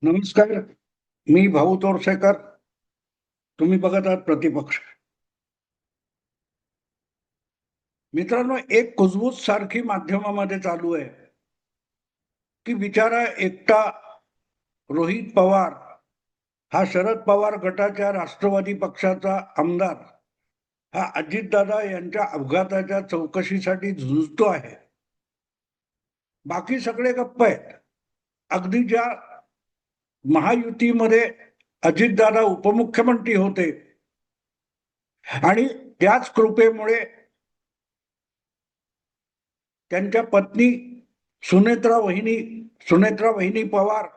नमस्कार. मी भाऊ तोरसेकर. तुम्ही बघत आहात प्रतिपक्ष. मित्रांनो, एक कुजबूज सारखी माध्यमामध्ये चालू आहे की बिचारा एकटा रोहित पवार हा शरद पवार गटाच्या राष्ट्रवादी पक्षाचा आमदार हा अजितदादा यांच्या अपघाताच्या चौकशीसाठी झुंजतो आहे. बाकी सगळे गप्प आहेत. अगदी ज्या महायुतीमध्ये अजितदादा उपमुख्यमंत्री होते आणि त्याच कृपेमुळे त्यांच्या पत्नी सुनेत्रा वहिनी पवार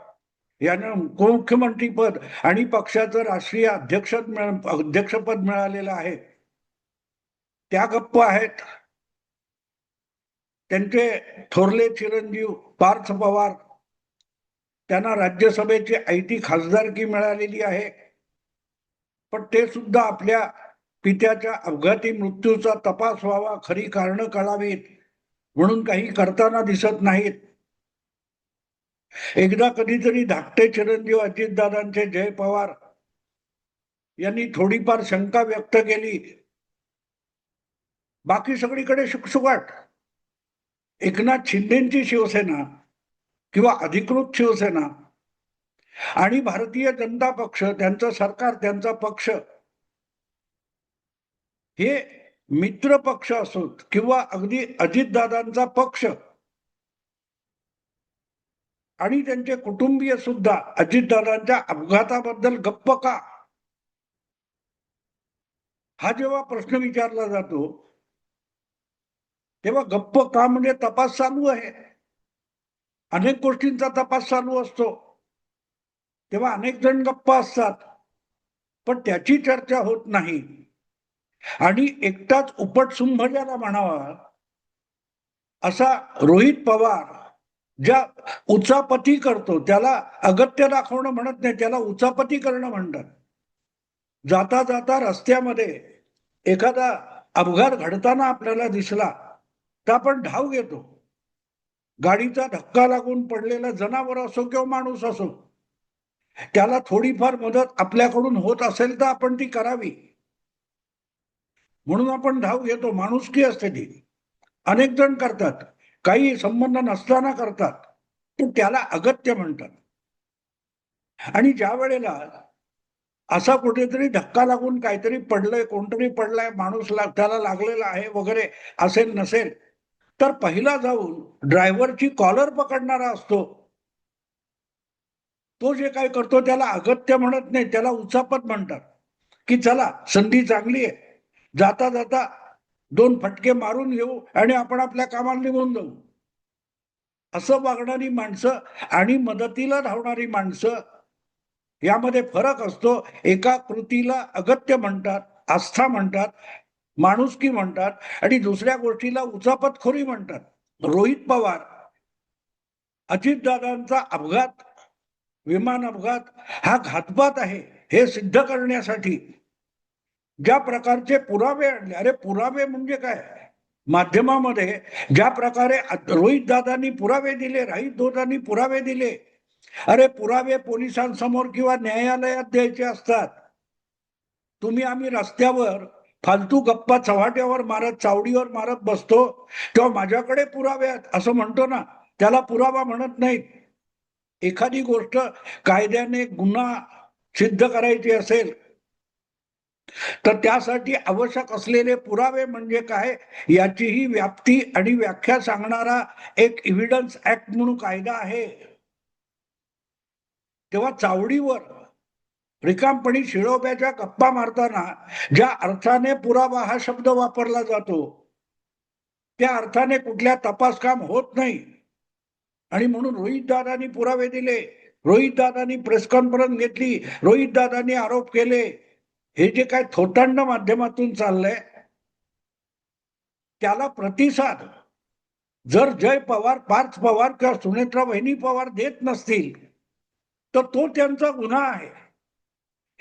यांना उपमुख्यमंत्री पद आणि पक्षाचं राष्ट्रीय अध्यक्षपद मिळालेलं आहे. त्या गप्प आहेत. त्यांचे थोरले चिरंजीव पार्थ पवार, त्यांना राज्यसभेची ऐटी खासदारकी मिळालेली आहे, पण ते सुद्धा आपल्या पित्याच्या अपघाती मृत्यूचा तपास व्हावा, खरी कारणं कळावीत म्हणून काही करताना दिसत नाहीत. एकदा कधीतरी धाकटे चिरंजीव अजितदादांचे जय पवार यांनी थोडीफार शंका व्यक्त केली. बाकी सगळीकडे शुकशुकाट. एकनाथ शिंदेची शिवसेना किंवा अधिकृत शिवसेना आणि भारतीय जनता पक्ष, त्यांचं सरकार, त्यांचा पक्ष हे मित्र पक्ष असोत किंवा अगदी अजितदादांचा पक्ष आणि त्यांचे कुटुंबीय सुद्धा अजितदादांच्या अपघाताबद्दल गप्प का, हा जेव्हा प्रश्न विचारला जातो तेव्हा गप्प का म्हणजे तपास चालू आहे. अनेक गोष्टींचा तपास चालू असतो, तेव्हा अनेक जण गप्प असतात, पण त्याची चर्चा होत नाही. आणि एकटाच उपटसुंभ ज्याला म्हणावा असा रोहित पवार ज्या उचापती करतो त्याला अगत्य दाखवणं म्हणत नाही, त्याला उचापती करणं म्हणतात. जाता जाता रस्त्यामध्ये एखादा अपघात घडताना आपल्याला दिसला तर आपण धाव घेतो. गाडीचा धक्का लागून पडलेला जनावर असो किंवा माणूस असो, त्याला थोडीफार मदत आपल्याकडून होत असेल तर आपण ती करावी म्हणून आपण धाव घेतो. माणुसकी असते ती. अनेक जण करतात, काही संबंध नसताना करतात, पण त्याला अगत्य म्हणतात. आणि ज्या वेळेला असा कुठेतरी धक्का लागून काहीतरी पडलंय, कोणतरी पडलाय, माणूस त्याला लागलेला आहे वगैरे असेल नसेल, तर पहिला जाऊन ड्रायव्हरची कॉलर पकडणारा असतो. तो जे काय करतो त्याला अगत्य म्हणत नाही, त्याला उचापत म्हणतात. की चला संधी चांगली आहे, जाता जाता दोन फटके मारून घेऊ आणि आपण आपल्या कामाला निघून जाऊ. असं वागणारी माणसं आणि मदतीला धावणारी माणसं यामध्ये फरक असतो. एका कृतीला अगत्य म्हणतात, आस्था म्हणतात, माणुसकी म्हणतात आणि दुसऱ्या गोष्टीला उचापतखोरी म्हणतात. रोहित पवार, अजितदादांचा अपघात, विमान अपघात हा घातपात आहे हे सिद्ध करण्यासाठी ज्या प्रकारचे पुरावे आणले. अरे पुरावे म्हणजे काय? माध्यमामध्ये ज्या प्रकारे रोहित दादांनी पुरावे दिले, राहित दादांनी पुरावे दिले. अरे पुरावे पोलिसांसमोर किंवा न्यायालयात द्यायचे असतात. तुम्ही आम्ही रस्त्यावर फालतू गप्पा चव्हाट्यावर मारत, चावडीवर मारत बसतो तेव्हा माझ्याकडे पुरावे आहेत असं म्हणतो ना, त्याला पुरावा म्हणत नाहीत. एखादी गोष्ट कायद्याने गुन्हा सिद्ध करायची असेल तर त्यासाठी आवश्यक असलेले पुरावे म्हणजे काय याचीही व्याप्ती आणि व्याख्या सांगणारा एक एव्हिडन्स ऍक्ट म्हणून कायदा आहे. तेव्हा चावडीवर रिकामपणी शिळोब्याच्या गप्पा मारताना ज्या अर्थाने पुरावा हा शब्द वापरला जातो त्या अर्थाने कुठल्या तपास काम होत नाही. आणि म्हणून रोहित दादांनी पुरावे दिले, रोहित दादांनी प्रेस कॉन्फरन्स घेतली, रोहित दादांनी आरोप केले, हे जे काय थोतांड माध्यमातून चाललंय त्याला प्रतिसाद जर जय पवार, पार्थ पवार किंवा सुनेत्रा वहिनी पवार देत नसतील तर तो त्यांचा गुन्हा आहे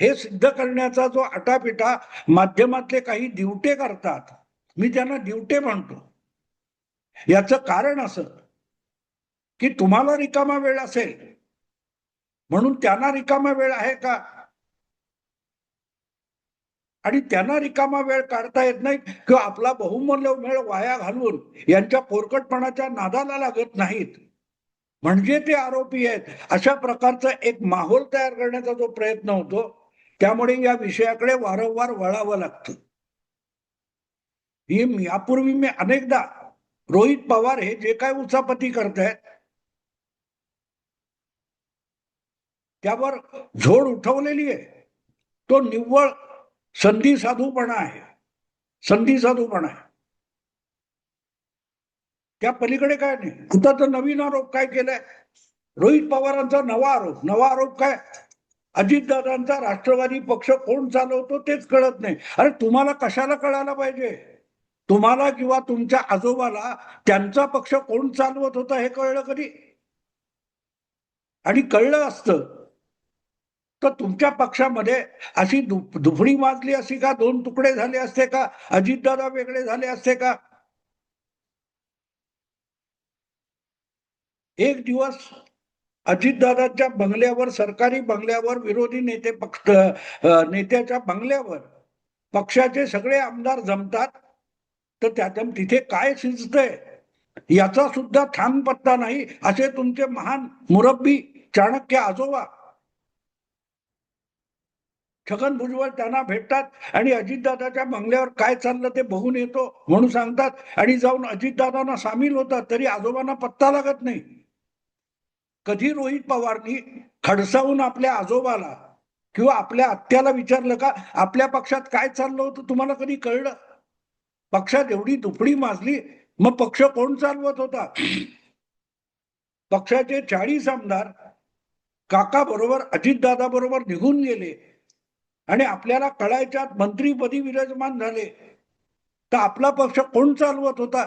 हे सिद्ध करण्याचा जो आटापिटा माध्यमातले काही दिवटे करतात, मी त्यांना दिवटे म्हणतो. याचं कारण असं की तुम्हाला रिकामा वेळ असेल म्हणून त्यांना रिकामा वेळ आहे का? आणि त्यांना रिकामा वेळ काढता येत नाही किंवा आपला बहुमूल्य वेळ वाया घालवून यांच्या पोरकटपणाच्या नादाला लागत नाहीत म्हणजे ते आरोपी आहेत अशा प्रकारचा एक माहोल तयार करण्याचा जो प्रयत्न होतो त्यामुळे या विषयाकडे वारंवार वळावं लागतं. ही यापूर्वी मी अनेकदा रोहित पवार हे जे काय उचापती करतायत त्यावर झोड उठवलेली आहे. तो निव्वळ संधी साधूपणा आहे. संधी साधूपणा आहे. त्या पलीकडे काय नाही. आता तर नवीन आरोप काय केलाय रोहित पवारांचा नवा आरोप काय अजितदादांचा राष्ट्रवादी पक्ष कोण चालवतो तेच कळत नाही. अरे तुम्हाला कशाला कळायला पाहिजे? तुम्हाला किंवा तुमच्या आजोबाला त्यांचा पक्ष कोण चालवत होता हे कळलं कधी? आणि कळलं असतं तर तुमच्या पक्षामध्ये अशी दुफडी माजली असती का? दोन तुकडे झाले असते का? अजितदादा वेगळे झाले असते का? एक दिवस अजितदादांच्या बंगल्यावर सरकारी बंगल्यावर विरोधी नेत्याच्या बंगल्यावर पक्षाचे सगळे आमदार जमतात तर त्यातून तिथे काय शिजतंय याचा सुद्धा ठाम पत्ता नाही असे तुमचे महान मुरब्बी चाणक्य आजोबा छगन भुजबळ त्यांना भेटतात आणि अजितदादाच्या बंगल्यावर काय चाललं ते बघून येतो म्हणून सांगतात आणि जाऊन अजितदादांना सामील होतात तरी आजोबांना पत्ता लागत नाही. कधी रोहित पवारनी खडसावून आपल्या आजोबाला किंवा आपल्या आत्याला विचारलं का आपल्या पक्षात काय चाललं होतं तुम्हाला कधी कळलं? पक्षात एवढी दुफडी माजली मग पक्ष कोण चालवत होता? पक्षाचे 40 आमदार काका बरोबर अजितदादा बरोबर निघून गेले आणि आपल्याला कळायच्यात मंत्रीपदी विराजमान झाले तर आपला पक्ष कोण चालवत होता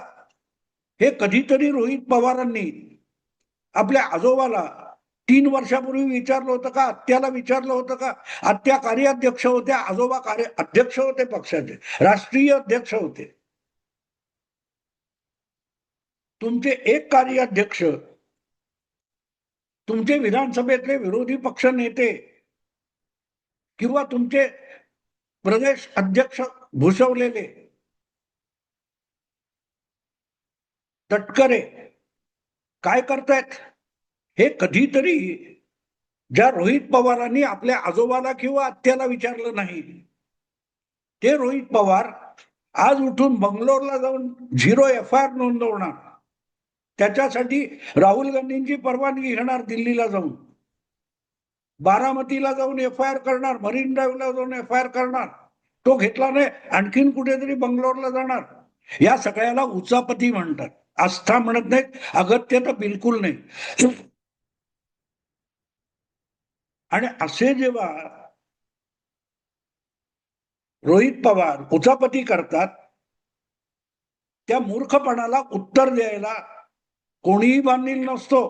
हे कधीतरी रोहित पवारांनी आपल्या आजोबाला 3 वर्षापूर्वी विचारलं होतं का? आत्याला विचारलं होतं का? आत्या कार्याध्यक्ष होत्या, आजोबा अध्यक्ष होते, पक्षाचे राष्ट्रीय अध्यक्ष होते. तुमचे एक कार्याध्यक्ष तुमचे विधानसभेतले विरोधी पक्ष नेते किंवा तुमचे प्रदेश अध्यक्ष भूषवलेले तटकरे काय करतायत हे कधीतरी ज्या रोहित पवारांनी आपल्या आजोबाला किंवा आत्याला विचारलं नाही ते रोहित पवार आज उठून बंगलोरला जाऊन 0 FIR नोंदवणार त्याच्यासाठी राहुल गांधींची परवानगी घेणार दिल्लीला जाऊन बारामतीला जाऊन FIR करणार मरीन ड्राईव्हला जाऊन FIR करणार तो घेतला नाही आणखीन कुठेतरी बंगलोरला जाणार. या सगळ्याला उचापती म्हणतात. आस्था म्हणत नाहीत अगत्य तर बिलकुल नाही. आणि असे जेव्हा रोहित पवार उचापती करतात त्या मूर्खपणाला उत्तर द्यायला कोणीही बांधील नसतो.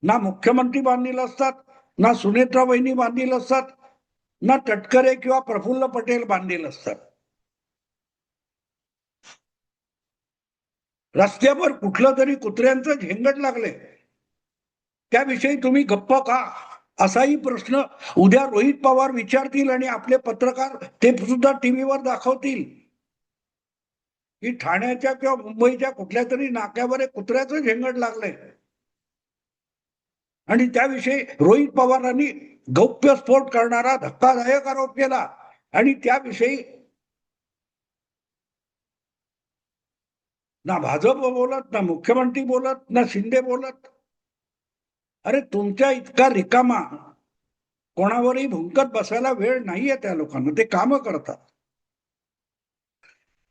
ना मुख्यमंत्री बांधील असतात ना सुनेत्रा वहिनी बांधील असतात ना तटकरे किंवा प्रफुल्ल पटेल बांधील असतात. रस्त्यावर कुठलं तरी कुत्र्यांचं झेंगट लागले त्याविषयी तुम्ही गप्प का असाही प्रश्न उद्या रोहित पवार विचारतील आणि आपले पत्रकार ते सुद्धा टीव्हीवर दाखवतील की ठाण्याच्या किंवा मुंबईच्या कुठल्या तरी नाक्यावर एक कुत्र्याचं झेंगट लागलंय आणि त्याविषयी रोहित पवारांनी गौप्यस्फोट करणारा धक्कादायक आरोप केला आणि त्याविषयी ना भाजप बोलत ना मुख्यमंत्री बोलत ना शिंदे बोलत. अरे तुमच्या इतका रिकामा कोणावरही भुंकत बसायला वेळ नाहीये त्या लोकांना. ते काम करतात.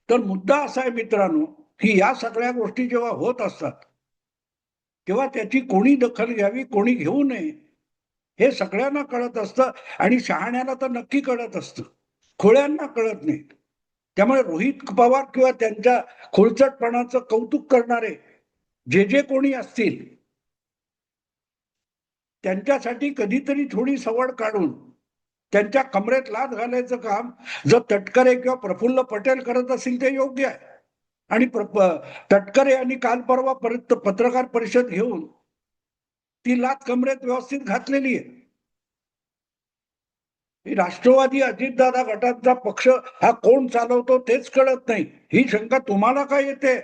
तर मुद्दा असा आहे मित्रांनो की या सगळ्या गोष्टी जेव्हा होत असतात तेव्हा त्याची कोणी दखल घ्यावी कोणी घेऊ नये हे सगळ्यांना कळत असतं आणि शहाण्याला तर नक्की कळत असतं खोळ्यांना कळत नाही. त्यामुळे रोहित पवार किंवा त्यांच्या खोलचटपणाचं कौतुक करणारे जे कोणी असतील त्यांच्यासाठी कधीतरी थोडी सवड काढून त्यांच्या कमरेत लाथ घालायचं काम जर तटकरे किंवा प्रफुल्ल पटेल करत असतील ते योग्य आहे. आणि तटकरे यांनी काल परवा पत्रकार परिषद घेऊन ती लाथ कमरेत व्यवस्थित घातलेली आहे. राष्ट्रवादी अजितदादा गटाचा पक्ष हा कोण चालवतो तेच कळत नाही, ही शंका तुम्हाला काय येते?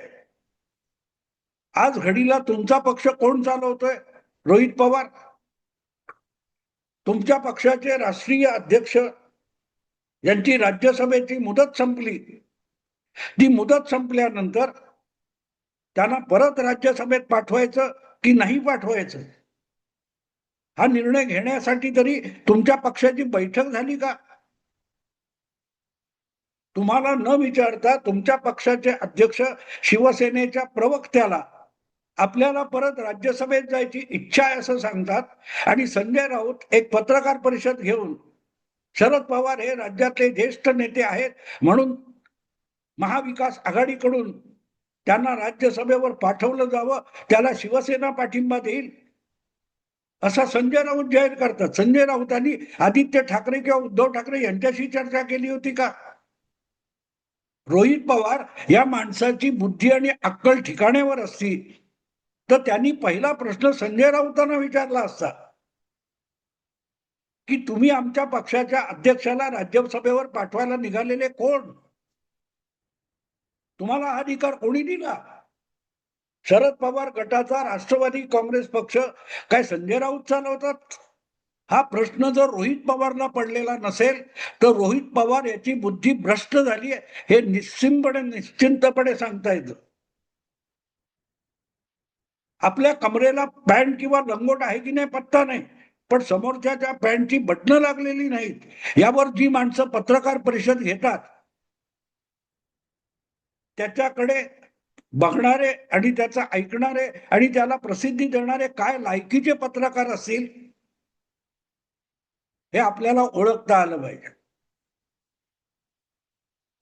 आज घडीला तुमचा पक्ष कोण चालवतोय? रोहित पवार. तुमच्या पक्षाचे राष्ट्रीय अध्यक्ष यांची राज्यसभेची मुदत संपली. ती मुदत संपल्यानंतर त्यांना परत राज्यसभेत पाठवायचं की नाही पाठवायचं, हा निर्णय घेण्यासाठी तरी तुमच्या पक्षाची बैठक झाली का? तुम्हाला न विचारता तुमच्या पक्षाचे अध्यक्ष शिवसेनेच्या प्रवक्त्याला आपल्याला परत राज्यसभेत जायची इच्छा आहे असं सांगतात, आणि संजय राऊत एक पत्रकार परिषद घेऊन शरद पवार हे राज्यातले ज्येष्ठ नेते आहेत म्हणून महाविकास आघाडीकडून त्यांना राज्यसभेवर पाठवलं जावं, त्याला शिवसेना पाठिंबा देईल असा संजय राऊत जाहीर करतात. संजय राऊतांनी आदित्य ठाकरे किंवा उद्धव ठाकरे यांच्याशी चर्चा केली होती का? रोहित पवार या माणसाची बुद्धी आणि अक्कल ठिकाण्यावर असती तर त्यांनी पहिला प्रश्न संजय राऊतांना विचारला असता की तुम्ही आमच्या पक्षाच्या अध्यक्षाला राज्यसभेवर पाठवायला निघालेले कोण? तुम्हाला हा अधिकार कोणी दिला? शरद पवार गटाचा राष्ट्रवादी काँग्रेस पक्ष काय संजय राऊत चालवतात? हा प्रश्न जर रोहित पवारला पडलेला नसेल तर रोहित पवार याची बुद्धी भ्रष्ट झाली आहे हे निश्चिंतपणे सांगता येतं. आपल्या कमरेला पॅन्ट किंवा लंगोट आहे की नाही पत्ता नाही, पण समोरच्या पॅन्टची बटणं लागलेली नाहीत. यावर जी माणसं पत्रकार परिषद घेतात त्याच्याकडे बघणारे आणि त्याचा ऐकणारे आणि त्याला प्रसिद्धी देणारे काय लायकीचे पत्रकार असतील हे आपल्याला ओळखता आलं पाहिजे.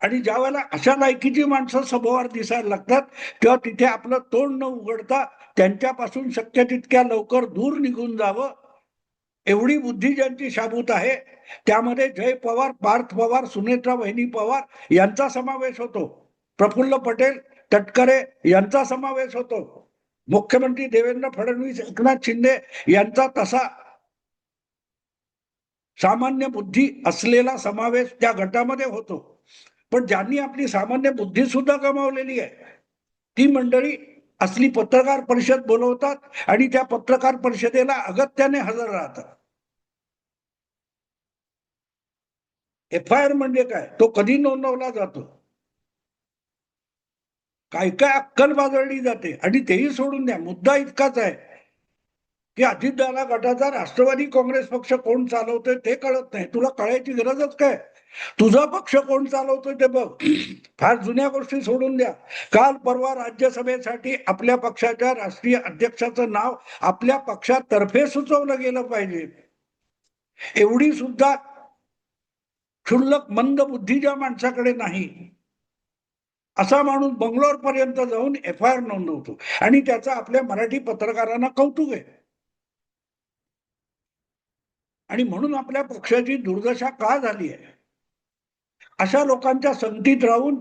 आणि ज्या वेळेला अशा लायकीची माणसं सभोवार दिसायला लागतात तेव्हा तिथे आपलं तोंड न उघडता त्यांच्यापासून शक्य तितक्या लवकर दूर निघून जावं, एवढी बुद्धी ज्यांची शाबूत आहे त्यामध्ये जय पवार, पार्थ पवार, सुनेत्रा वहिनी पवार यांचा समावेश होतो. प्रफुल्ल पटेल, तटकरे यांचा समावेश होतो. मुख्यमंत्री देवेंद्र फडणवीस, एकनाथ शिंदे यांचा तसा सामान्य बुद्धी असलेला समावेश त्या गटामध्ये होतो. पण ज्यांनी आपली सामान्य बुद्धी सुद्धा गमावलेली आहे ती मंडळी असली पत्रकार परिषद बोलवतात आणि त्या पत्रकार परिषदेला अगत्याने हजर राहतात. FIR म्हणजे काय, तो कधी नोंदवला जातो, काय काय अक्कल बाजळली जाते. आणि तेही सोडून द्या, मुद्दा इतकाच आहे की अजितदादा गटाचा राष्ट्रवादी काँग्रेस पक्ष कोण चालवतोय ते कळत नाही. तुला कळायची गरजच काय? तुझा पक्ष कोण चालवतोय ते बघ. फार जुन्या गोष्टी सोडून द्या. काल परवा राज्यसभेसाठी आपल्या पक्षाच्या राष्ट्रीय अध्यक्षाचं नाव आपल्या पक्षातर्फे सुचवलं गेलं पाहिजे. एवढी सुद्धा क्षुल्लक मंद बुद्धी ज्या माणसाकडे नाही, असा माणूस बंगलोर पर्यंत जाऊन FIR नोंदवतो आणि त्याचा आपल्या मराठी पत्रकारांना कौतुक आहे. आणि म्हणून आपल्या पक्षाची दुर्दशा का झाली आहे? अशा लोकांच्या संगतीत राहून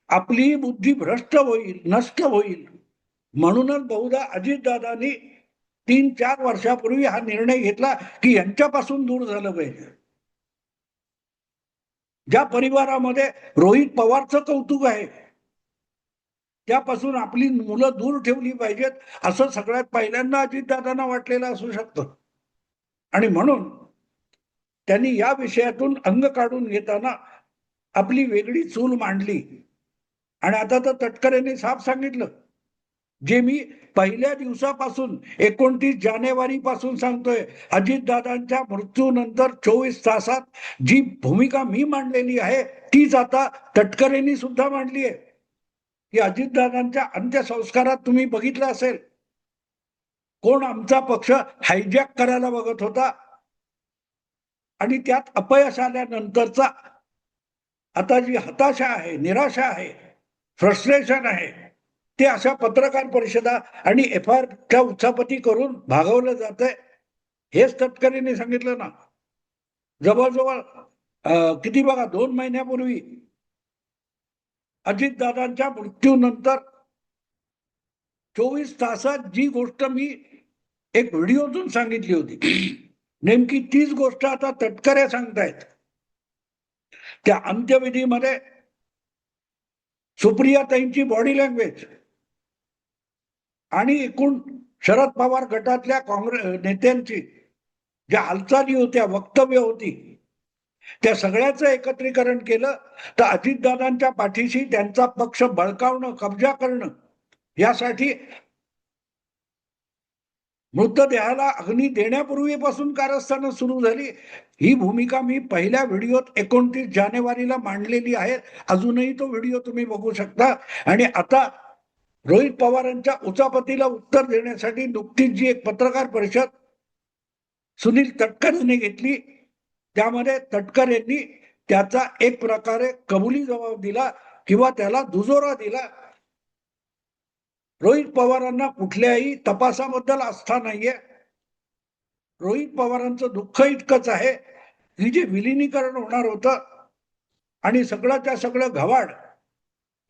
आपली बुद्धी भ्रष्ट होईल, नष्ट होईल. म्हणूनच बहुधा अजितदादांनी 3-4 वर्षापूर्वी हा निर्णय घेतला की यांच्यापासून दूर झालं पाहिजे. ज्या परिवारामध्ये रोहित पवारचं कौतुक आहे त्यापासून आपली मुलं दूर ठेवली पाहिजेत असं सगळ्यात पहिल्यांदा अजितदादांना वाटलेलं असू शकतं. आणि म्हणून त्यांनी या विषयातून अंग काढून घेताना आपली वेगळी चूल मांडली. आणि आता तर तटकरेंनी साफ सांगितलं, जे मी पहिल्या दिवसापासून 29 जानेवारी पासून सांगतोय, अजितदादांच्या मृत्यूनंतर 24 तासात जी भूमिका मी मांडलेली आहे तीच आता तटकरेंनी सुद्धा मांडली आहे. की अजितदादांच्या अंत्यसंस्कारात तुम्ही बघितलं असेल कोण आमचा पक्ष हायजॅक करायला बघत होता आणि त्यात अपयश आल्यानंतरचा आता जी हताशा आहे, निराशा आहे, फ्रस्ट्रेशन आहे ते अशा पत्रकार परिषदा आणि FIRच्या उचापती करून भागवलं जातंय. हेच तटकरेंनी सांगितलं ना. जवळजवळ किती बघा 2 महिन्यापूर्वी अजितदादांच्या मृत्यूनंतर 24 तासात जी गोष्ट मी एक व्हिडिओतून सांगितली होती नेमकी तीच गोष्ट आता तटकरे सांगतायत. त्या अंत्यविधीमध्ये सुप्रियाताईंची बॉडी लँग्वेज आणि एकूण शरद पवार गटातल्या काँग्रेस नेत्यांची ज्या हालचाली होत्या, वक्तव्य होती, त्या सगळ्याचं एकत्रीकरण केलं तर अजितदादांच्या पाठीशी त्यांचा पक्ष बळकावणं, कब्जा करणं यासाठी मृतदेहाला अग्नी देण्यापूर्वीपासून कारस्थानं सुरू झाली. ही भूमिका मी पहिल्या व्हिडिओत 29 जानेवारीला मांडलेली आहे. अजूनही तो व्हिडिओ तुम्ही बघू शकता. आणि आता रोहित पवारांच्या उचापतीला उत्तर देण्यासाठी नुकतीच जी एक पत्रकार परिषद सुनील तटकर यांनी घेतली, त्यामध्ये तटकर यांनी त्याचा एक प्रकारे कबुली जबाब दिला किंवा त्याला दुजोरा दिला. रोहित पवारांना कुठल्याही तपासाबद्दल आस्था नाहीये. रोहित पवारांचं दुःख इतकंच आहे की जे विलिनीकरण होणार होतं आणि सगळ्याच्या सगळं घवाड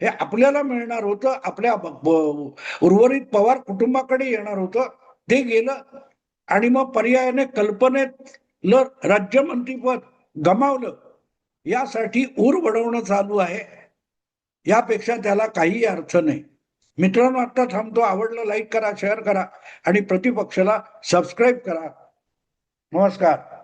हे आपल्याला मिळणार होतं, आपल्या उर्वरित पवार कुटुंबाकडे येणार होतं, ते गेलं. आणि मग पर्यायाने कल्पनेतलं राज्यमंत्रीपद गमावलं. यासाठी ऊर वडवणं चालू आहे. यापेक्षा त्याला काही अर्थ नाही. मित्रांनो, आता थांबतो. आवडलं लाईक करा, शेअर करा आणि प्रतिपक्षाला सबस्क्राईब करा. नमस्कार.